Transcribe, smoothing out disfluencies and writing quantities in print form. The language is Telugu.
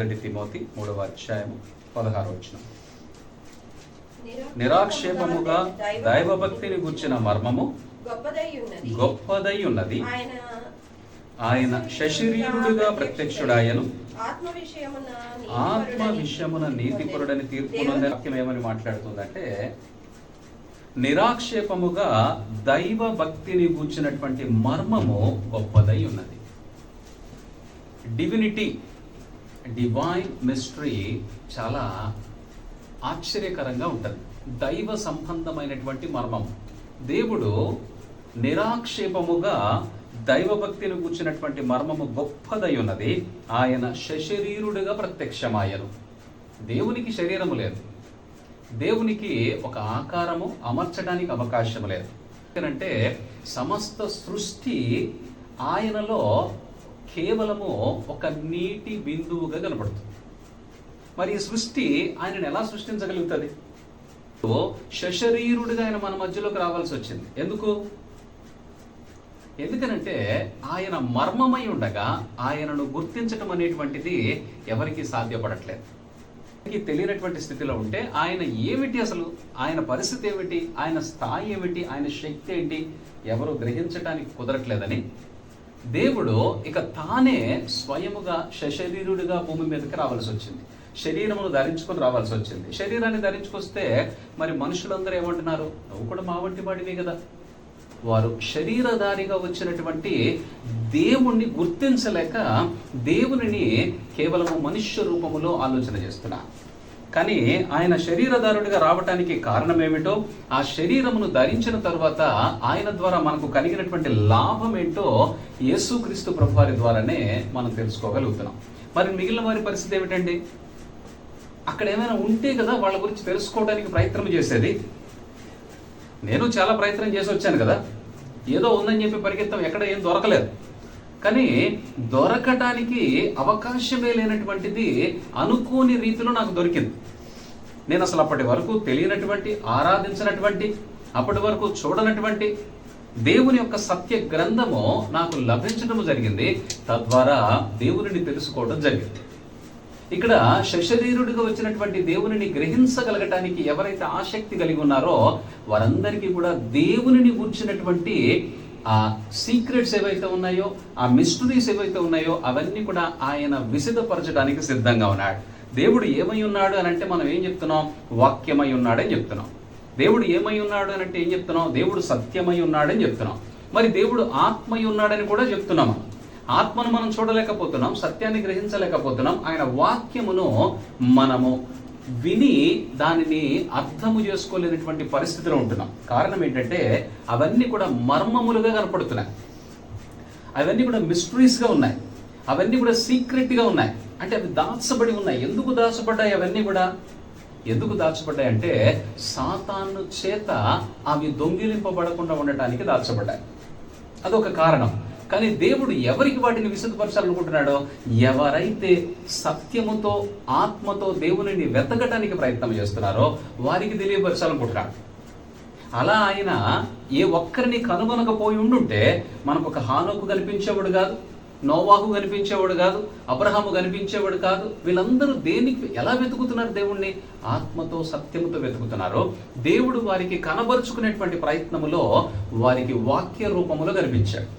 మొదటి తిమోతి 3వ అధ్యాయము 16వ వచనం. నిరాక్షేపముగా దైవభక్తిని గూర్చిన మర్మము గొప్పదై ఉన్నది. ఆయన శశరీరుడుగా ప్రత్యక్షుడాయను, ఆత్మ విషయమున నీతిపరుడని తీర్పు వాక్యం ఏమని మాట్లాడుతుందంటే, నిరాక్షేపముగా దైవ భక్తిని గూర్చినటువంటి మర్మము గొప్పదై ఉన్నది. డివినిటీ, డివైన్ మిస్టరీ చాలా ఆశ్చర్యకరంగా ఉంటుంది. దైవ సంబంధమైనటువంటి మర్మం. దేవుడు నిరాక్షేపముగా దైవభక్తిని కూర్చున్నటువంటి మర్మము గొప్పదై ఉన్నది. ఆయన శశరీరుడుగా ప్రత్యక్షమాయను. దేవునికి శరీరము లేదు, దేవునికి ఒక ఆకారము అమర్చడానికి అవకాశం లేదు. ఎందుకంటే సమస్త సృష్టి ఆయనలో కేవలము ఒక నీటి బిందువుగా కనపడుతుంది. మరి ఈ సృష్టి ఆయనను ఎలా సృష్టించగలుగుతుంది? శశరీరుడిగా ఆయన మన మధ్యలోకి రావాల్సి వచ్చింది. ఎందుకనంటే ఆయన మర్మమై ఉండగా ఆయనను గుర్తించటం అనేటువంటిది ఎవరికి సాధ్యపడట్లేదు. తెలియనటువంటి స్థితిలో ఉంటే ఆయన ఏమిటి, అసలు ఆయన పరిస్థితి ఏమిటి, ఆయన స్థాయి ఏమిటి, ఆయన శక్తి ఏంటి ఎవరు గ్రహించటానికి కుదరట్లేదని దేవుడు ఇక తానే స్వయముగా శశరీరుడిగా భూమి మీదకి రావాల్సి వచ్చింది. శరీరమును ధరించుకొని రావాల్సి వచ్చింది. శరీరాన్ని ధరించుకొస్తే మరి మనుషులందరూ ఏమంటున్నారు? నువ్వు కూడా మా వంటి వాడివే కదా. వారు శరీరధారిగా వచ్చినటువంటి దేవుణ్ణి గుర్తించలేక దేవునిని కేవలము మనుష్య రూపములో ఆలోచన చేస్తున్నారు. కానీ ఆయన శరీరధారుడిగా రావటానికి కారణం ఏమిటో, ఆ శరీరమును ధరించిన తర్వాత ఆయన ద్వారా మనకు కలిగినటువంటి లాభం ఏంటో యేసుక్రీస్తు ప్రభువారి ద్వారానే మనం తెలుసుకోగలుగుతున్నాం. మరి మిగిలిన వారి పరిస్థితి ఏమిటండి? అక్కడ ఏమైనా ఉంటే కదా వాళ్ళ గురించి తెలుసుకోవడానికి ప్రయత్నం చేసేది. నేను చాలా ప్రయత్నం చేసి వచ్చాను కదా, ఏదో ఉందని చెప్పి పరిగెత్తాం, ఎక్కడ ఏం దొరకలేదు. కానీ దొరకటానికి అవకాశమే లేనటువంటిది అనుకోని రీతిలో నాకు దొరికింది. నేను అసలు అప్పటి వరకు తెలియనటువంటి, ఆరాధించినటువంటి, అప్పటి వరకు చూడనటువంటి దేవుని యొక్క సత్య గ్రంథము నాకు లభించడం జరిగింది. తద్వారా దేవునిని తెలుసుకోవడం జరిగింది. ఇక్కడ శశరీరుడిగా వచ్చినటువంటి దేవునిని గ్రహించగలగటానికి ఎవరైతే ఆసక్తి కలిగి ఉన్నారో వారందరికీ కూడా దేవునిని గూర్చినటువంటి ఆ సీక్రెట్స్ ఏవైతే ఉన్నాయో, ఆ మిస్టరీస్ ఏవైతే ఉన్నాయో అవన్నీ కూడా ఆయన విశదపరచడానికి సిద్ధంగా ఉన్నాడు. దేవుడు ఏమై ఉన్నాడు అని అంటే మనం ఏం చెప్తున్నాం? వాక్యమై ఉన్నాడని చెప్తున్నాం. దేవుడు ఏమై ఉన్నాడు అని అంటే ఏం చెప్తున్నాం? దేవుడు సత్యమై ఉన్నాడని చెప్తున్నాం. మరి దేవుడు ఆత్మై ఉన్నాడని కూడా చెప్తున్నాం. ఆత్మను మనం చూడలేకపోతున్నాం, సత్యాన్ని గ్రహించలేకపోతున్నాం. ఆయన వాక్యమును మనము విని దానిని అర్థము చేసుకోలేనటువంటి పరిస్థితిలో ఉంటున్నాం. కారణం ఏంటంటే అవన్నీ కూడా మర్మములుగా కనపడుతున్నాయి, అవన్నీ కూడా మిస్టరీస్గా ఉన్నాయి, అవన్నీ కూడా సీక్రెట్గా ఉన్నాయి. అంటే అవి దాచబడి ఉన్నాయి. ఎందుకు దాచబడ్డాయి? అవన్నీ కూడా ఎందుకు దాచబడ్డాయి అంటే సాతాను చేత అవి దొంగిలింపబడకుండా ఉండటానికి దాచబడ్డాయి. అదొక కారణం. కానీ దేవుడు ఎవరికి వాటిని విశదపరచాలనుకుంటున్నాడో, ఎవరైతే సత్యముతో ఆత్మతో దేవునిని వెతకటానికి ప్రయత్నం చేస్తున్నారో వారికి తెలియపరచాలనుకుంటున్నాడు. అలా ఆయన ఏ ఒక్కరిని కనుగొనకపోయి ఉండుంటే మనకు ఒక హానోకు కనిపించేవాడు కాదు, నోవాహు కనిపించేవాడు కాదు, అబ్రహాము కనిపించేవాడు కాదు. వీళ్ళందరూ దేనికి ఎలా వెతుకుతున్నారు? దేవుణ్ణి ఆత్మతో సత్యముతో వెతుకుతున్నారు. దేవుడు వారికి కనబరుచుకునేటువంటి ప్రయత్నములో వారికి వాక్య రూపములో కనిపించాడు.